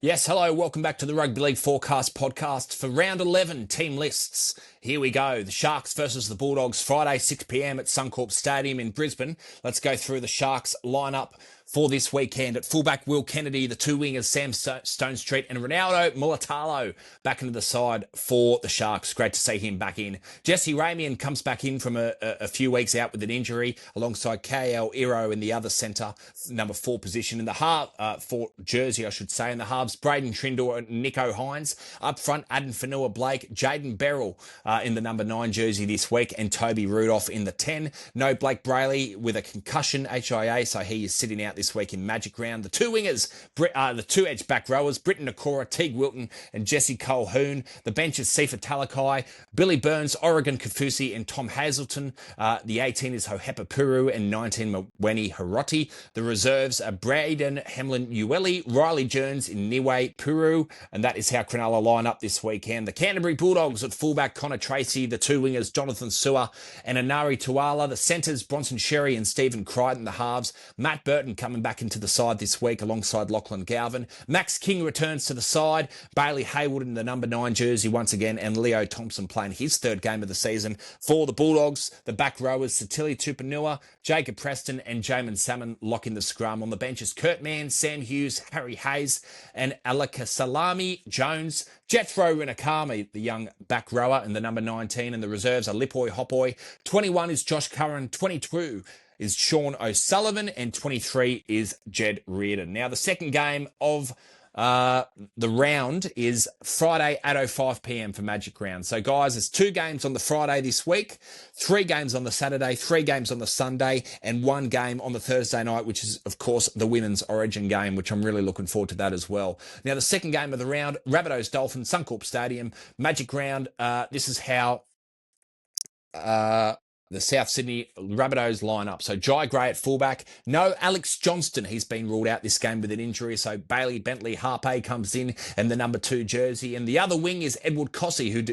Yes, hello, welcome back to the Rugby League Forecast podcast for round 11 team lists. Here we go. The Sharks versus the Bulldogs, Friday, 6 p.m. at Suncorp Stadium in Brisbane. Let's go through the Sharks lineup for this weekend. At fullback, Will Kennedy, the two wingers, Sam Stone Street and Ronaldo Mulatalo back into the side for the Sharks. Great to see him back in. Jesse Ramian comes back in from a few weeks out with an injury alongside KL Iro in the other centre, number 4 position. In the half, for jersey, I should say. In the halves, Braden Trindle and Nico Hines. Up front, Aden Fanua Blake, Jaden Beryl in the number 9 jersey this week, and Toby Rudolph in the 10. No Blake Brayley with a concussion, HIA, so he is sitting out this week in Magic Round. The two wingers, the two edge back rowers, Britton Nakora, Teague Wilton, and Jesse Colhoun. The bench is Sifa Talakai, Billy Burns, Oregon Kafusi, and Tom Hazelton. The 18 is Hohepa Puru and 19 Mweni Hiroti. The reserves are Braden Hamlin Ueli, Riley Jones in Niue Puru, and that is how Cronulla line up this weekend. The Canterbury Bulldogs at fullback, Connor Tracy. The two wingers, Jonathan Sewer and Anari Tuala. The centres, Bronson Sherry and Stephen Crichton. The halves, Matt Burton coming back into the side this week alongside Lachlan Galvin. Max King returns to the side. Bailey Haywood in the number 9 jersey once again, and Leo Thompson playing his third game of the season for the Bulldogs. The back rowers, Satili Tupanua, Jacob Preston and Jamin Salmon lock in the scrum. On the benches, Kurt Mann, Sam Hughes, Harry Hayes and Alaka Salami Jones. Jethro Rinakami, the young back rower, in the number 19, and the reserves are Lipoi Hopoi. 21 is Josh Curran, 22 is Sean O'Sullivan, and 23 is Jed Reardon. Now, the second game of the round is Friday at 5 p.m. for Magic Round. So, guys, there's 2 games on the Friday this week, 3 games on the Saturday, 3 games on the Sunday, and 1 game on the Thursday night, which is, of course, the Women's Origin game, which I'm really looking forward to that as well. Now, the second game of the round, Rabbitohs Dolphins, Suncorp Stadium, Magic Round. This is how the South Sydney Rabbitohs line up. So Jai Gray at fullback. No Alex Johnston. He's been ruled out this game with an injury. So Bailey Bentley Harpe comes in and the number 2 jersey. And the other wing is Edward Cossey, who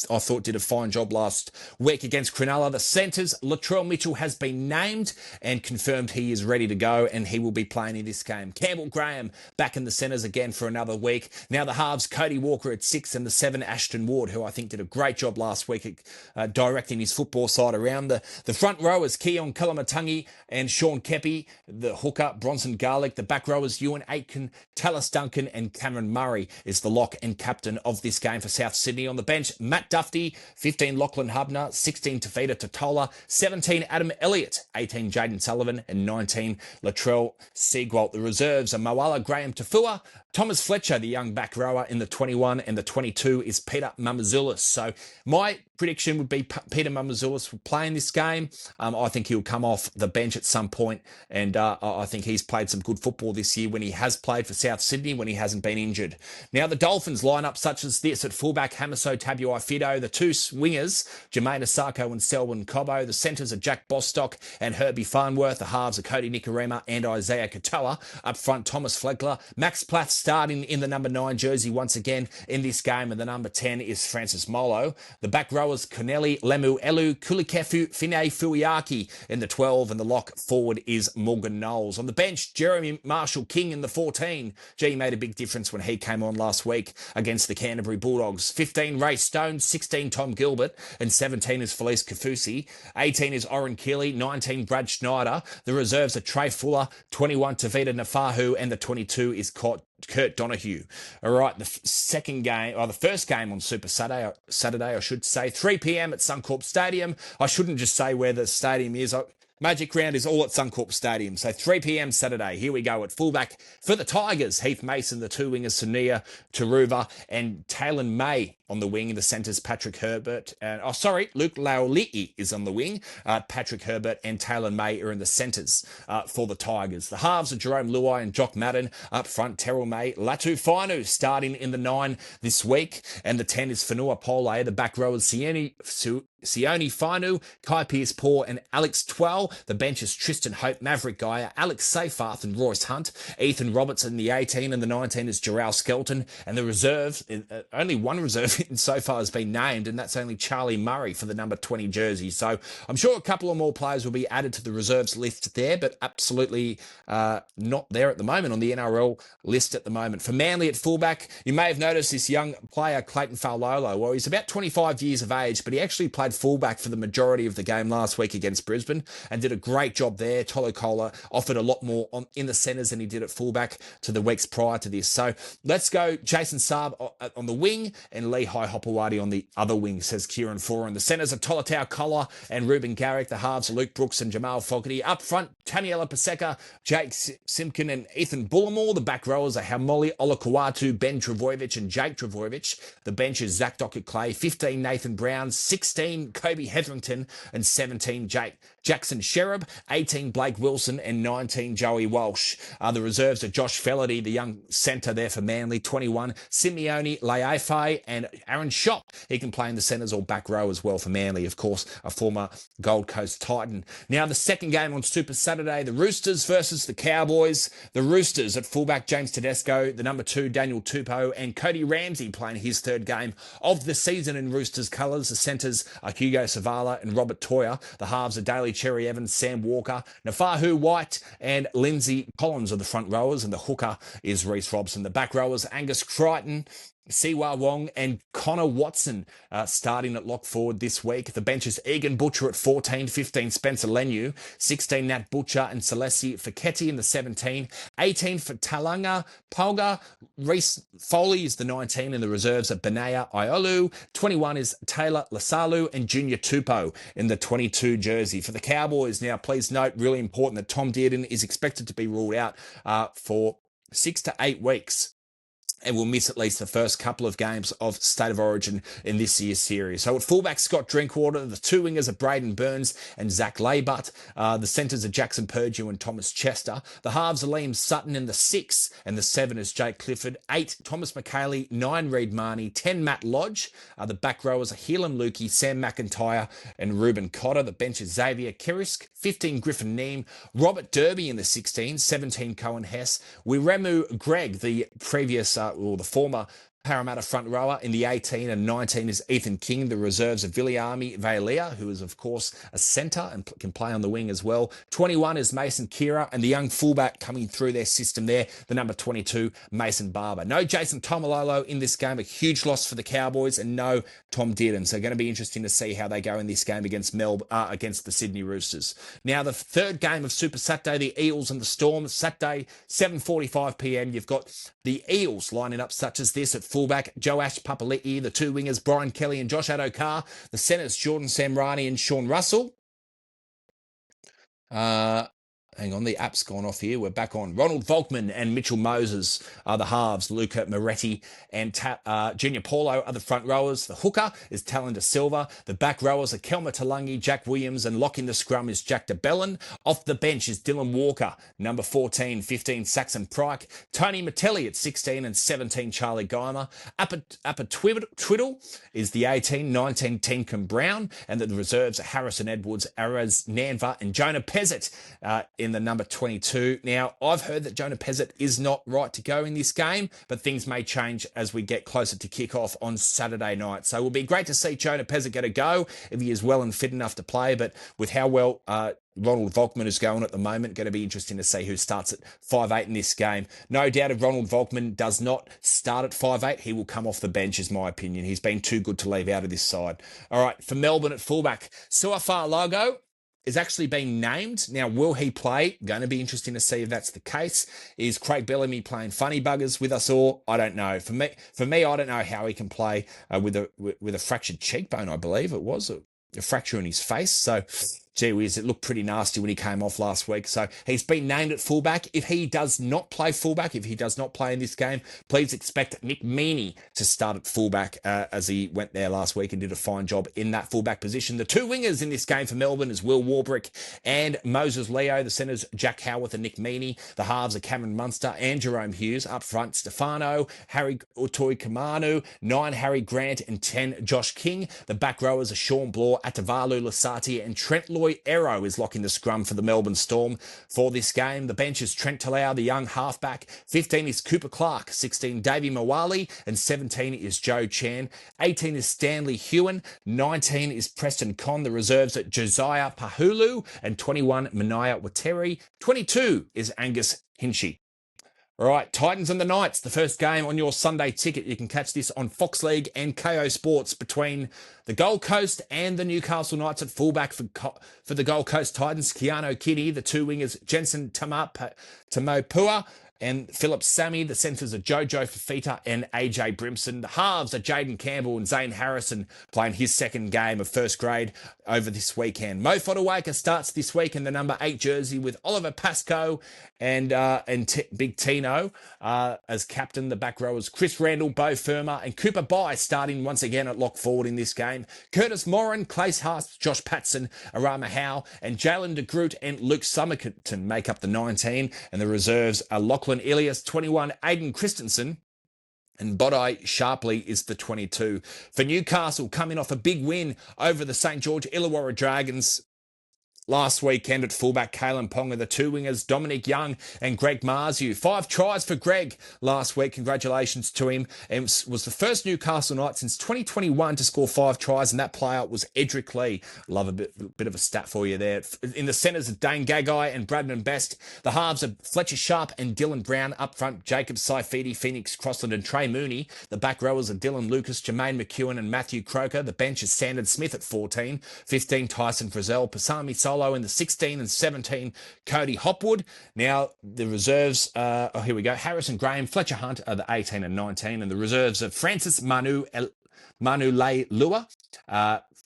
I thought did a fine job last week against Cronulla. The centres, Latrell Mitchell has been named and confirmed he is ready to go, and he will be playing in this game. Campbell Graham back in the centres again for another week. Now the halves, Cody Walker at 6 and the 7, Ashton Ward, who I think did a great job last week at directing his football side around. The front rowers, Keon Kalamatangi and Sean Kepi. The hooker, Bronson Garlick. The back rowers, Ewan Aitken, Tallis Duncan and Cameron Murray is the lock and captain of this game for South Sydney. On the bench, Matt Duffy, 15 Lachlan Hubner, 16 Tafita Totola, 17 Adam Elliott, 18 Jaden Sullivan and 19 Latrell Seagwalt. The reserves are Moala Graham Tafua, Thomas Fletcher, the young back rower in the 21, and the 22 is Peter Mamazoulis. So my prediction would be Peter Mamazoulis will play in this game. I think he'll come off the bench at some point, and I think he's played some good football this year when he has played for South Sydney, when he hasn't been injured. Now, the Dolphins line up such as this: at fullback, Hamaso Tabuai Fido. The 2 wingers, Jermaine Asako and Selwyn Cobbo. The centres are Jack Bostock and Herbie Farnworth. The halves are Cody Nikorima and Isaiah Katoa. Up front, Thomas Flegler. Max Plath starting in the number 9 jersey once again in this game, and the number 10 is Francis Molo. The back rowers, Corneli, Lemu Elu, Kulikefu, Fine Fuiaki in the 12, and the lock forward is Morgan Knowles. On the bench, Jeremy Marshall King in the 14. He made a big difference when he came on last week against the Canterbury Bulldogs. 15, Ray Stone, 16, Tom Gilbert, and 17 is Felice Kafusi. 18 is Oren Keeley, 19, Brad Schneider. The reserves are Trey Fuller, 21, Tavita Nafahu, and the 22 is Kurt Donahue. All right, the first game on Super Saturday, I should say, 3 p.m. at Suncorp Stadium. I shouldn't just say where the stadium is. Magic Round is all at Suncorp Stadium. So 3 p.m. Saturday. Here we go. At fullback for the Tigers, Heath Mason. The 2 wingers, Sunia Taruva and Taylor May on the wing. In the centres, Patrick Herbert. Luke Laoli'i is on the wing. Patrick Herbert and Taylor May are in the centres for the Tigers. The halves are Jerome Luai and Jock Madden. Up front, Terrell May. Latu Fainu starting in the 9 this week. And the 10 is Fanua Pole. The back row is Sione Fainu, Kai Pearce-Paul, and Alex Twell. The bench is Tristan Hope, Maverick Geyer, Alex Seyfarth, and Royce Hunt. Ethan Robertson, the 18, and the 19 is Jarrell Skelton. And the reserve, only one reserve so far has been named, and that's only Charlie Murray for the number 20 jersey. So I'm sure a couple of more players will be added to the reserves list there, but absolutely not there at the moment on the NRL list at the moment. For Manly at fullback, you may have noticed this young player, Clayton Faulolo. Well, he's about 25 years of age, but he actually played fullback for the majority of the game last week against Brisbane and did a great job there. Tolo Kola offered a lot more in the centres than he did at fullback to the weeks prior to this. So let's go Jason Saab on the wing and Lehigh Hopewadi on the other wing, says Kieran Foran. The centres are Tolatau Kola and Ruben Garrick. The halves are Luke Brooks and Jamal Fogarty. Up front, Taniela Paseka, Jake Simpkin and Ethan Bullimore. The back rowers are Haumole Olakawatu, Ben Travojevic and Jake Travojevic. The bench is Zach Dockett-Clay, 15 Nathan Brown, 16 Kobe Hetherington and 17 Jackson Sherab, 18 Blake Wilson and 19 Joey Walsh. The reserves are Josh Felaherty, the young centre there for Manly, 21 Simeone Leafe and Aaron Schott. He can play in the centres or back row as well for Manly, of course, a former Gold Coast Titan. Now the second game on Super Saturday, the Roosters versus the Cowboys. The Roosters at fullback James Tedesco, the number 2 Daniel Tupou and Cody Ramsey playing his third game of the season in Roosters colours. The centres are Hugo Savala and Robert Toyer. The halves are Daly Cherry Evans, Sam Walker, Nafahu White and Lindsay Collins are the front rowers, and the hooker is Reece Robson. The back rowers Angus Crichton, Siwa Wong and Connor Watson starting at lock forward this week. The bench is Egan Butcher at 14, 15 Spencer Lenu, 16 Nat Butcher and Celesi Feketi in the 17, 18 for Talanga Polga. Reece Foley is the 19 in the reserves at Benaya Iolu. 21 is Taylor Lasalu and Junior Tupou in the 22 jersey. For the Cowboys now, please note, really important that Tom Dearden is expected to be ruled out for 6 to 8 weeks. And will miss at least the first couple of games of State of Origin in this year's series. So at fullback, Scott Drinkwater. The two wingers are Braden Burns and Zach Laybutt. The centres are Jackson Purdue and Thomas Chester. The halves are Liam Sutton in the 6, and the 7 is Jake Clifford. 8, Thomas McKaylee. 9, Reid Marnie. 10, Matt Lodge. The back rowers are Helam Lukey, Sam McIntyre and Ruben Cotter. The bench is Xavier Kirisk. 15, Griffin Neem. Robert Derby in the 16. 17, Cohen Hess. Wiremu Greg, the previous or the former Parramatta front rower in the 18, and 19 is Ethan King. The reserves are Viliami Vailea, who is, of course, a centre and can play on the wing as well. 21 is Mason Kira, and the young fullback coming through their system there, the number 22, Mason Barber. No Jason Tomalolo in this game, a huge loss for the Cowboys, and no Tom Dearden. So going to be interesting to see how they go in this game against against the Sydney Roosters. Now, the third game of Super Saturday, the Eels and the Storm. Saturday, 7:45 p.m. You've got the Eels lining up such as this at fullback, Joash Papali'i, the two wingers, Brian Kelly and Josh Adokar, the centres, Jordan Samrani and Sean Russell. Hang on, the app's gone off here. We're back on. Ronald Volkman and Mitchell Moses are the halves. Luca Moretti and Junior Paulo are the front rowers. The hooker is Talon De Silva. The back rowers are Kelma Talangi, Jack Williams, and locking the scrum is Jack DeBellin. Off the bench is Dylan Walker, number 14, 15, Saxon Pryke. Tony Matelli at 16 and 17, Charlie Geimer. Upper Twiddle is the 18, 19, Tenkin Brown. And the reserves are Harrison Edwards, Araz Nanva, and Jonah Pezzett in the number 22. Now, I've heard that Jonah Pezzett is not right to go in this game, but things may change as we get closer to kick-off on Saturday night. So it will be great to see Jonah Pezzett get a go if he is well and fit enough to play, but with how well Ronald Volkman is going at the moment, going to be interesting to see who starts at 5'8" in this game. No doubt if Ronald Volkman does not start at 5'8", he will come off the bench, is my opinion. He's been too good to leave out of this side. All right, for Melbourne at fullback, Suafa Lago is actually being named. Now, will he play? Going to be interesting to see if that's the case. Is Craig Bellamy playing funny buggers with us all? I don't know. For me, I don't know how he can play with a fractured cheekbone, I believe it was. A fracture in his face. So gee whiz, it looked pretty nasty when he came off last week. So he's been named at fullback. If he does not play fullback, if he does not play in this game, please expect Nick Meaney to start at fullback as he went there last week and did a fine job in that fullback position. The two wingers in this game for Melbourne is Will Warbrick and Moses Leo. The centres, Jack Howarth and Nick Meaney. The halves are Cameron Munster and Jerome Hughes. Up front, Stefano, Harry Utoi Kamanu, 9 Harry Grant and 10 Josh King. The back rowers are Sean Bloor, Atavalu Lasati and Trent Loy-Ero is locking the scrum for the Melbourne Storm for this game. The bench is Trent Talau, the young halfback. 15 is Cooper Clark, 16 Davey Mawali and 17 is Joe Chan. 18 is Stanley Hewen, 19 is Preston Conn. The reserves are Josiah Pahulu and 21 Mania Wateri. 22 is Angus Hinchy. All right, Titans and the Knights, the first game on your Sunday ticket. You can catch this on Fox League and KO Sports between the Gold Coast and the Newcastle Knights. At fullback for the Gold Coast Titans, Keanu Kinney. The two wingers, Jensen Tamopua and Philip Sammy. The centres are Jojo Fafita and AJ Brimson. The halves are Jaden Campbell and Zane Harrison playing his second game of first grade over this weekend. Mo Fodawaker starts this week in the number 8 jersey with Oliver Pascoe and Big Tino as captain. The back rowers Chris Randall, Beau Firma and Cooper Bye starting once again at lock forward in this game. Curtis Moran, Clace Haas, Josh Patson, Arama Howe and Jalen de Groot and Luke Summerton make up the 19. And the reserves are Lachlan Ilias, 21, Aiden Christensen, and Bodai Sharpley is the 22. For Newcastle, coming off a big win over the St. George Illawarra Dragons last weekend at fullback, Kalen Ponga. The two wingers, Dominic Young and Greg Marzu. 5 tries for Greg last week. Congratulations to him. And was the first Newcastle Knight since 2021 to score 5 tries, and that player was Edric Lee. Love a bit of a stat for you there. In the centres are Dane Gagai and Bradman Best. The halves are Fletcher Sharp and Dylan Brown. Up front, Jacob Saifidi, Phoenix Crossland and Trey Mooney. The back rowers are Dylan Lucas, Jermaine McEwen and Matthew Croker. The bench is Sandon Smith at 14. 15, Tyson Frizzell. Pasami Solo in the 16 and 17, Cody Hopwood. Now, the reserves, here we go. Harrison Graham, Fletcher Hunt are the 18 and 19, and the reserves are Francis Manu Lua,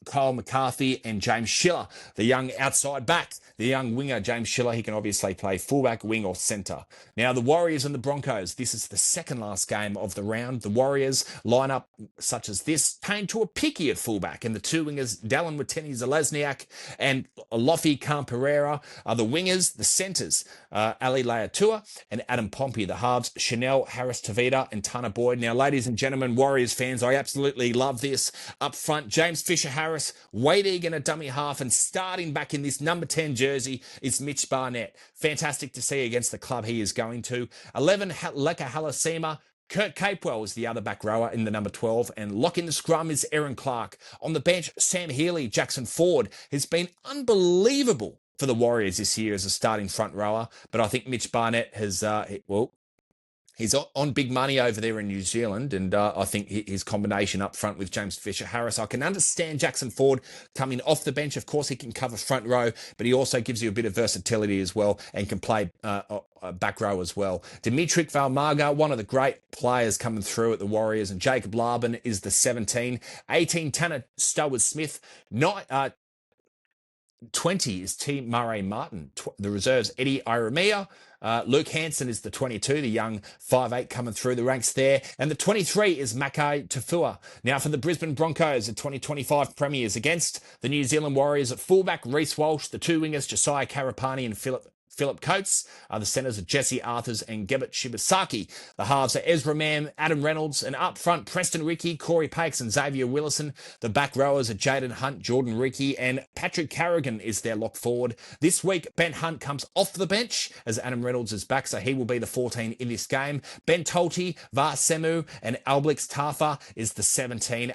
Kyle McCarthy and James Schiller, the young outside back, the young winger, James Schiller. He can obviously play fullback, wing or centre. Now, the Warriors and the Broncos. This is the second last game of the round. The Warriors line up such as this. Payne to a picky at fullback, and the two wingers, Dallin Wateni Zelezniak and Lofi Khan-Pereira are the wingers. The centres, Ali Leatua and Adam Pompey. The halves, Chanel Harris-Tavita and Tana Boyd. Now, ladies and gentlemen, Warriors fans, I absolutely love this. Up front, James Fisher-Harris, Wade Egan a dummy half, and starting back in this number 10 jersey is Mitch Barnett. Fantastic to see against the club he is going to. 11, Leka Halasima. Kurt Capewell is the other back rower in the number 12, and locking the scrum is Aaron Clark. On the bench, Sam Healy, Jackson Ford has been unbelievable for the Warriors this year as a starting front rower, but I think Mitch Barnett has, he's on big money over there in New Zealand, and I think his combination up front with James Fisher-Harris, I can understand Jackson Ford coming off the bench. Of course, he can cover front row, but he also gives you a bit of versatility as well and can play back row as well. Dimitri Valmarga, one of the great players coming through at the Warriors, and Jacob Laban is the 17. 18, Tanner Stowers-Smith. 20 is T. Murray Martin. The reserves, Eddie Iramia. Luke Hansen is the 22, the young 5'8 coming through the ranks there. And the 23 is Makai Tafua. Now for the Brisbane Broncos, the 2025 premiers against the New Zealand Warriors at fullback, Reece Walsh. The two wingers, Josiah Karapani and Philip Coates. The centres are Jesse Arthurs and Gebert Shibasaki. The halves are Ezra Mann, Adam Reynolds, and up front, Preston Rickey, Corey Pakes and Xavier Willison. The back rowers are Jaden Hunt, Jordan Rickey, and Patrick Carrigan is their lock forward. This week, Ben Hunt comes off the bench as Adam Reynolds is back, so he will be the 14 in this game. Ben Tolti, Var Semu, and Alblix Tafa is the 17.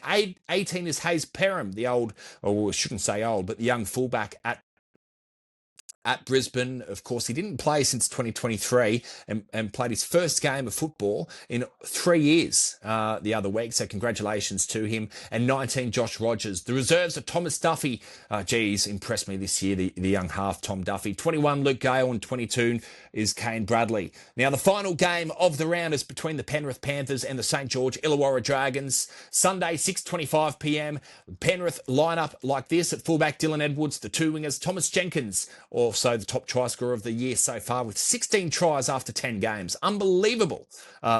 18 is Hayes Perham, the old, or I shouldn't say old, but the young fullback at at Brisbane. Of course, he didn't play since 2023 and played his first game of football in 3 years the other week. So congratulations to him. And 19, Josh Rogers. The reserves are Thomas Duffy. Geez, impressed me this year, the young half, Tom Duffy. 21, Luke Gale, and 22 is Kane Bradley. Now, the final game of the round is between the Penrith Panthers and the St. George Illawarra Dragons. Sunday, 6:25 p.m. Penrith line up like this at fullback Dylan Edwards, the two wingers Thomas Jenkins, also the top try scorer of the year so far with 16 tries after 10 games. Unbelievable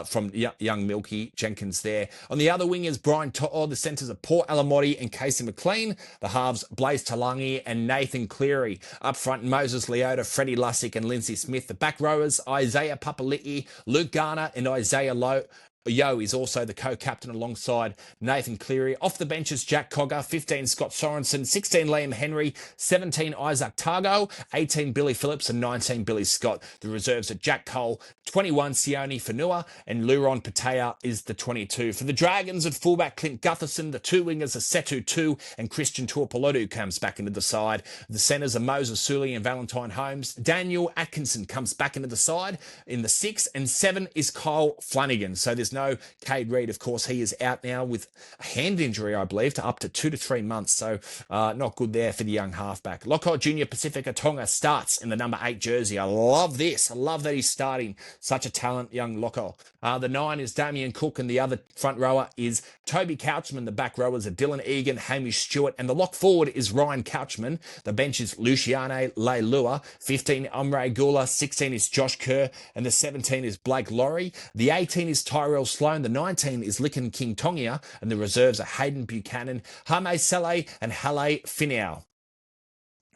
from young Milky Jenkins there. On the other wing is Brian To'o. The centres are Port Alamotti and Casey McLean. The halves Blaze Talangi and Nathan Cleary. Up front, Moses Leota, Freddie Lussick and Lindsay Smith. The back rowers, Isaiah Papali'i, Luke Garner and Isaiah Lowe. Yo is also the co-captain alongside Nathan Cleary. Off the benches, Jack Cogger, 15 Scott Sorensen, 16 Liam Henry, 17 Isaac Targo, 18 Billy Phillips and 19 Billy Scott. The reserves are Jack Cole, 21 Sione Fanua and Luron Patea is the 22. For the Dragons at fullback, Clint Gutherson, the two wingers are Setu 2 and Christian Tuapolodu comes back into the side. The centres are Moses Sully and Valentine Holmes. Daniel Atkinson comes back into the side. In the 6 and 7 is Kyle Flanagan. So there's no Cade Reed, of course. He is out now with a hand injury, I believe, to up to 2 to 3 months. So not good there for the young halfback. Lockhart Junior Pacifica Tonga starts in the number 8 jersey. I love this. I love that he's starting. Such a talent, young Lockhart. The 9 is Damien Cook, and the other front rower is Toby Couchman. The back rowers are Dylan Egan, Hamish Stewart, and the lock forward is Ryan Couchman. The bench is Luciane Leilua. 15, Omre Gula. 16 is Josh Kerr, and the 17 is Blake Laurie. The 18 is Tyrell Sloan. The 19 is Licken King Tongia, and the reserves are Hayden Buchanan, Hame Saleh, and Halle Finau.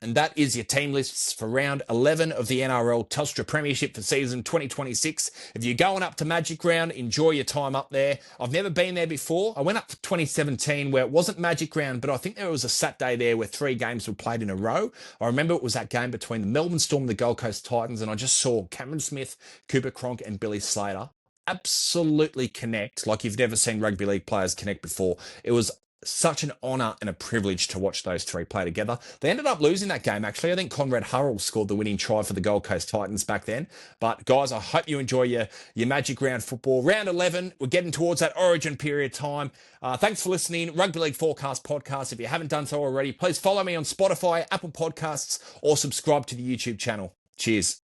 And that is your team lists for round 11 of the NRL Telstra Premiership for season 2026. If you're going up to Magic Round, enjoy your time up there. I've never been there before. I went up for 2017 where it wasn't Magic Round, but I think there was a Saturday there where 3 games were played in a row. I remember it was that game between the Melbourne Storm and the Gold Coast Titans, and I just saw Cameron Smith, Cooper Cronk, and Billy Slater absolutely connect like you've never seen rugby league players connect before. It was such an honour and a privilege to watch those 3 play together. They ended up losing that game, actually. I think Conrad Hurrell scored the winning try for the Gold Coast Titans back then. But, guys, I hope you enjoy your Magic Round football. Round 11, we're getting towards that origin period time. Thanks for listening. Rugby League Forecast podcast. If you haven't done so already, please follow me on Spotify, Apple Podcasts, or subscribe to the YouTube channel. Cheers.